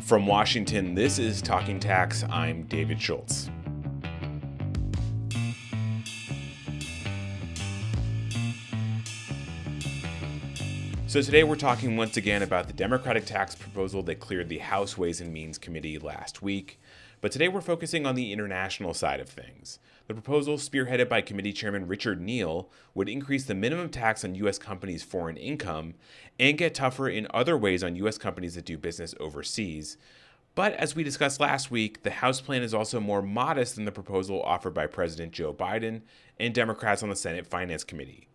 From Washington, this is Talking Tax. I'm David Schultz. So today we're talking once again about the Democratic tax proposal that cleared the House Ways and Means Committee last week. But today we're focusing on the international side of things. The proposal, spearheaded by Committee Chairman Richard Neal, would increase the minimum tax on U.S. companies' foreign income and get tougher in other ways on U.S. companies that do business overseas. But as we discussed last week, the House plan is also more modest than the proposal offered by President Joe Biden and Democrats on the Senate Finance Committee.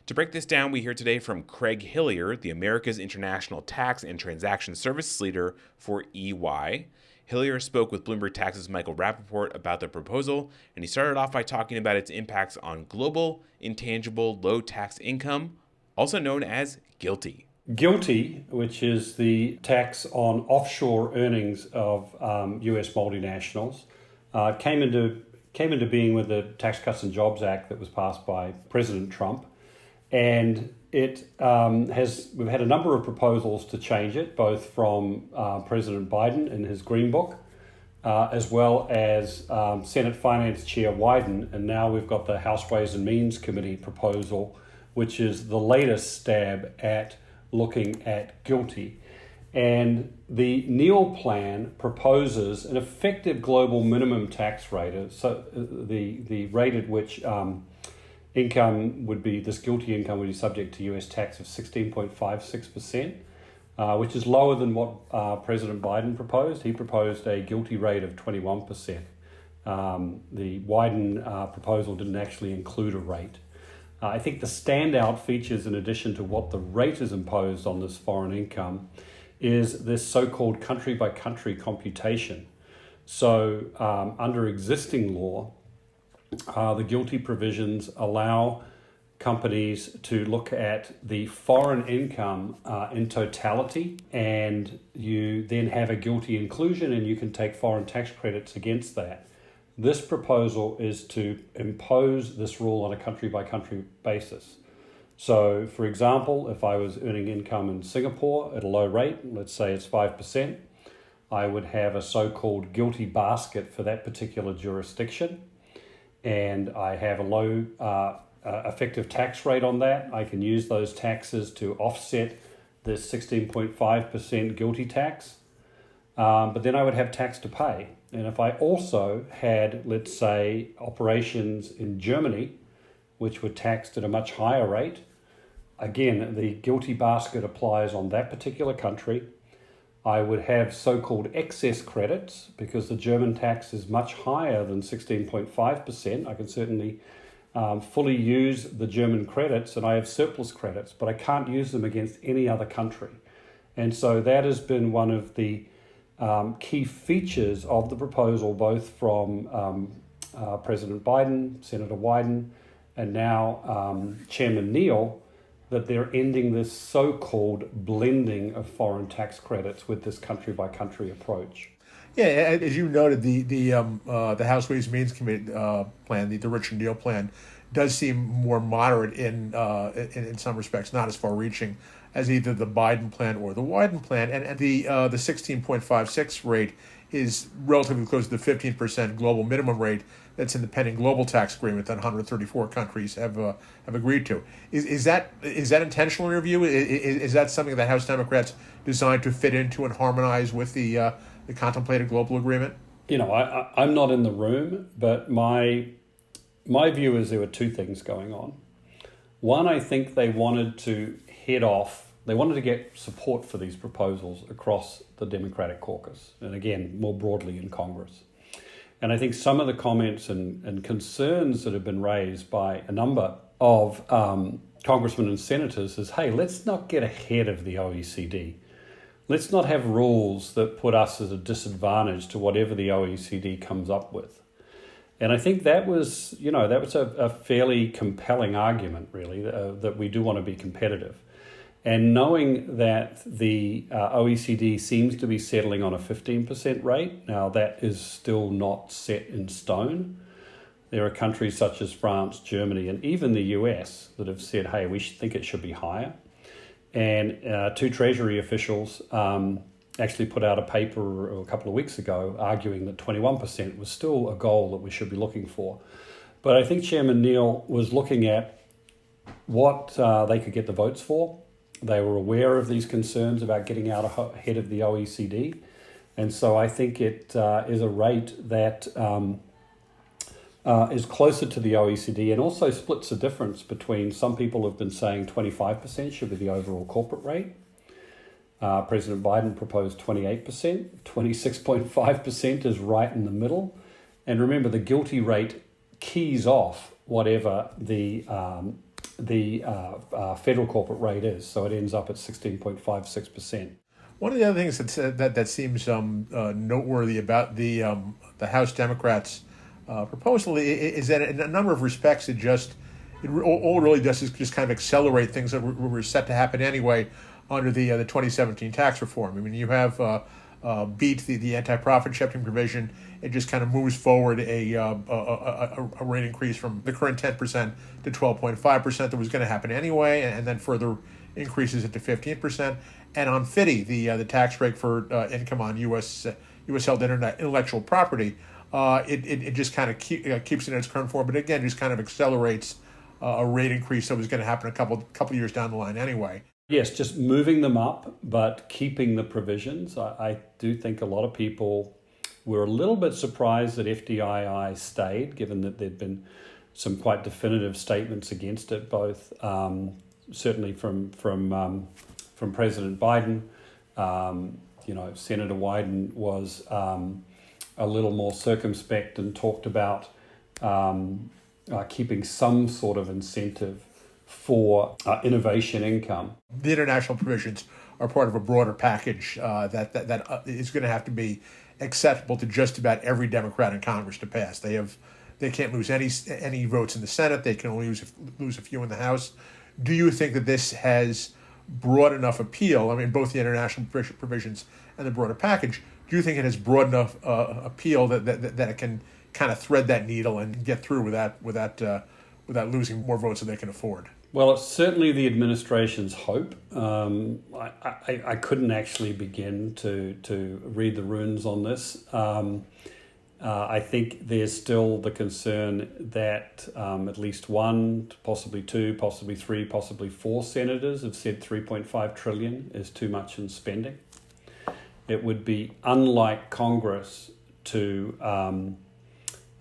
To break this down, we hear today from Craig Hillier, the America's International Tax and Transaction Services Leader for EY. Hillier spoke with Bloomberg Tax's Michael Rappaport about the proposal, and he started off by talking about its impacts on global, intangible, low-tax income, also known as GILTI. GILTI, which is the tax on offshore earnings of U.S. multinationals, came into being with the Tax Cuts and Jobs Act that was passed by President Trump. And we've had a number of proposals to change it, both from President Biden in his Green Book, as well as Senate Finance Chair Wyden, and now we've got the House Ways and Means Committee proposal, which is the latest stab at looking at GILTI. And the Neal plan proposes an effective global minimum tax rate, so the rate at which this GILTI income would be subject to US tax of 16.56%, which is lower than what President Biden proposed. He proposed a GILTI rate of 21%. The Wyden proposal didn't actually include a rate. I think the standout features, in addition to what the rate is imposed on this foreign income, is this so-called country-by-country computation. So under existing law, the GILTI provisions allow companies to look at the foreign income in totality, and you then have a GILTI inclusion and you can take foreign tax credits against that. This proposal is to impose this rule on a country-by-country basis. So, for example, if I was earning income in Singapore at a low rate, let's say it's 5%, I would have a so-called GILTI basket for that particular jurisdiction. And I have a low effective tax rate on that. I can use those taxes to offset this 16.5% GILTI tax. But then I would have tax to pay. And if I also had, let's say, operations in Germany, which were taxed at a much higher rate, again, the GILTI basket applies on that particular country. I would have so-called excess credits because the German tax is much higher than 16.5%. I can certainly fully use the German credits, and I have surplus credits, but I can't use them against any other country. And so that has been one of the key features of the proposal, both from President Biden, Senator Wyden, and now Chairman Neal, that they're ending this so-called blending of foreign tax credits with this country-by-country approach. Yeah, as you noted, the House Ways and Means Committee plan, the Richard Neal plan, does seem more moderate in some respects, not as far-reaching as either the Biden plan or the Wyden plan, and the 16.56 rate is relatively close to the 15% global minimum rate that's in the pending global tax agreement that 134 countries have agreed to. Is that intentional in your view? Is that something that House Democrats designed to fit into and harmonize with the contemplated global agreement? You know, I'm not in the room, but my view is there were two things going on. One, I think they wanted to get support for these proposals across the Democratic caucus, and again, more broadly in Congress. And I think some of the comments and concerns that have been raised by a number of congressmen and senators is, hey, let's not get ahead of the OECD. Let's not have rules that put us at a disadvantage to whatever the OECD comes up with. And I think that was a fairly compelling argument, really, that we do want to be competitive. And knowing that the OECD seems to be settling on a 15% rate, now that is still not set in stone. There are countries such as France, Germany, and even the US that have said, hey, we think it should be higher. And two Treasury officials actually put out a paper a couple of weeks ago arguing that 21% was still a goal that we should be looking for. But I think Chairman Neal was looking at what they could get the votes for. They were aware of these concerns about getting out ahead of the OECD. And so I think it is a rate that is closer to the OECD and also splits the difference between some people have been saying 25% should be the overall corporate rate. President Biden proposed 28%. 26.5% is right in the middle. And remember, the GILTI rate keys off whatever the federal corporate rate is. So it ends up at 16.56%. One of the other things that seems noteworthy about the House Democrats' proposal is that in a number of respects all it really does is just kind of accelerate things that were set to happen anyway under the 2017 tax reform. I mean, you have beat the anti-profit shifting provision. It just kind of moves forward a rate increase from the current 10% to 12.5% that was going to happen anyway, and then further increases it to 15%. And on FDII, the tax break for income on U.S. held intellectual property, it just kind of keeps it in its current form, but again, just kind of accelerates a rate increase that was going to happen a couple years down the line anyway. Yes, just moving them up, but keeping the provisions. I do think a lot of people were a little bit surprised that FDII stayed, given that there'd been some quite definitive statements against it, both certainly from President Biden. Senator Wyden was a little more circumspect and talked about keeping some sort of incentive for innovation income. The international provisions are part of a broader package that is going to have to be acceptable to just about every Democrat in Congress to pass. They can't lose any votes in the Senate. They can only lose a few in the House. Do you think that this has broad enough appeal? I mean, both the international provisions and the broader package. Do you think it has broad enough appeal that it can kind of thread that needle and get through without losing more votes than they can afford? Well, it's certainly the administration's hope. I couldn't actually begin to read the runes on this. I think there's still the concern that at least one, possibly two, possibly three, possibly four senators have said $3.5 trillion is too much in spending. It would be unlike Congress to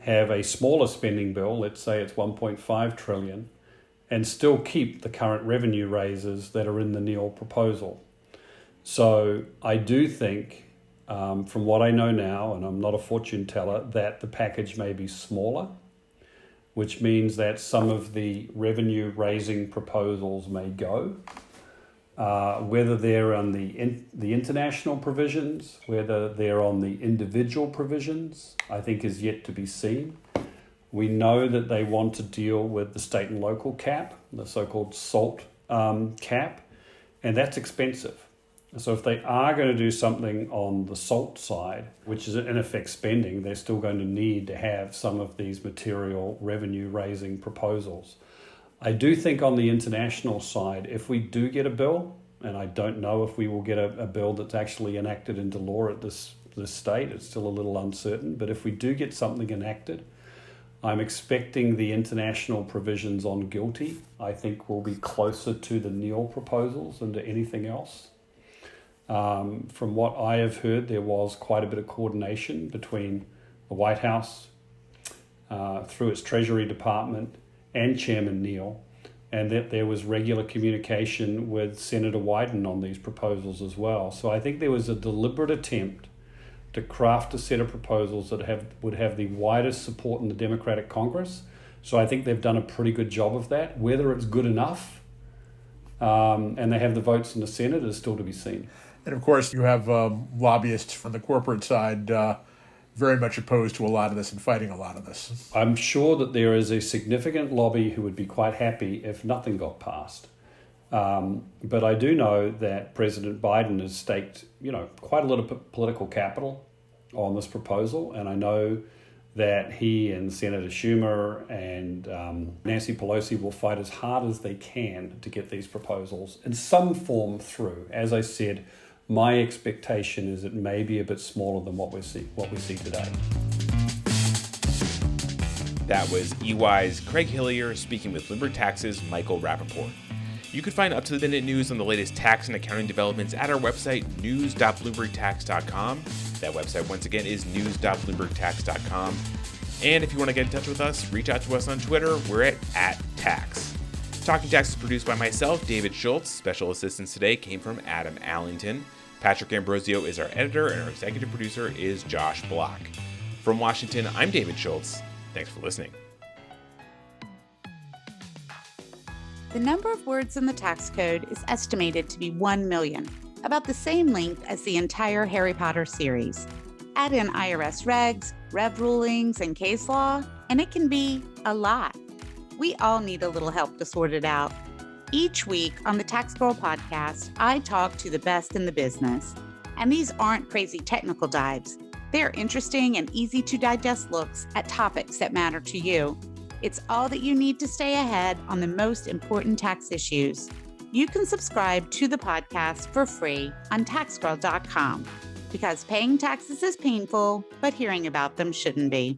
have a smaller spending bill, let's say it's $1.5 trillion, and still keep the current revenue raises that are in the Neal proposal. So I do think, from what I know now, and I'm not a fortune teller, that the package may be smaller, which means that some of the revenue raising proposals may go. Whether they're on the international provisions, whether they're on the individual provisions, I think is yet to be seen. We know that they want to deal with the state and local cap, the so-called SALT cap, and that's expensive. So if they are going to do something on the SALT side, which is in effect spending, they're still going to need to have some of these material revenue-raising proposals. I do think on the international side, if we do get a bill, and I don't know if we will get a bill that's actually enacted into law at this state, it's still a little uncertain, but if we do get something enacted, I'm expecting the international provisions on GILTI, I think, will be closer to the Neal proposals than to anything else. From what I have heard, there was quite a bit of coordination between the White House, through its Treasury Department, and Chairman Neal, and that there was regular communication with Senator Wyden on these proposals as well. So I think there was a deliberate attempt to craft a set of proposals that would have the widest support in the Democratic Congress. So I think they've done a pretty good job of that. Whether it's good enough and they have the votes in the Senate is still to be seen. And of course, you have lobbyists from the corporate side very much opposed to a lot of this and fighting a lot of this. I'm sure that there is a significant lobby who would be quite happy if nothing got passed. But I do know that President Biden has staked, quite a lot of political capital on this proposal, and I know that he and Senator Schumer and Nancy Pelosi will fight as hard as they can to get these proposals in some form through. As I said, My expectation is it may be a bit smaller than what we see today. That was EY's Craig Hillier speaking with Bloomberg Tax's Michael Rappaport. You can find up-to-the-minute news on the latest tax and accounting developments at our website, news.bloombergtax.com. That website, once again, is news.bloombergtax.com. And if you want to get in touch with us, reach out to us on Twitter. We're at @tax. Talking Tax is produced by myself, David Schultz. Special assistance today came from Adam Allington. Patrick Ambrosio is our editor, and our executive producer is Josh Block. From Washington, I'm David Schultz. Thanks for listening. The number of words in the tax code is estimated to be 1 million, about the same length as the entire Harry Potter series. Add in IRS regs, rev rulings, and case law, and it can be a lot. We all need a little help to sort it out. Each week on the Tax Girl podcast, I talk to the best in the business. And these aren't crazy technical dives. They're interesting and easy to digest looks at topics that matter to you. It's all that you need to stay ahead on the most important tax issues. You can subscribe to the podcast for free on taxgirl.com because paying taxes is painful, but hearing about them shouldn't be.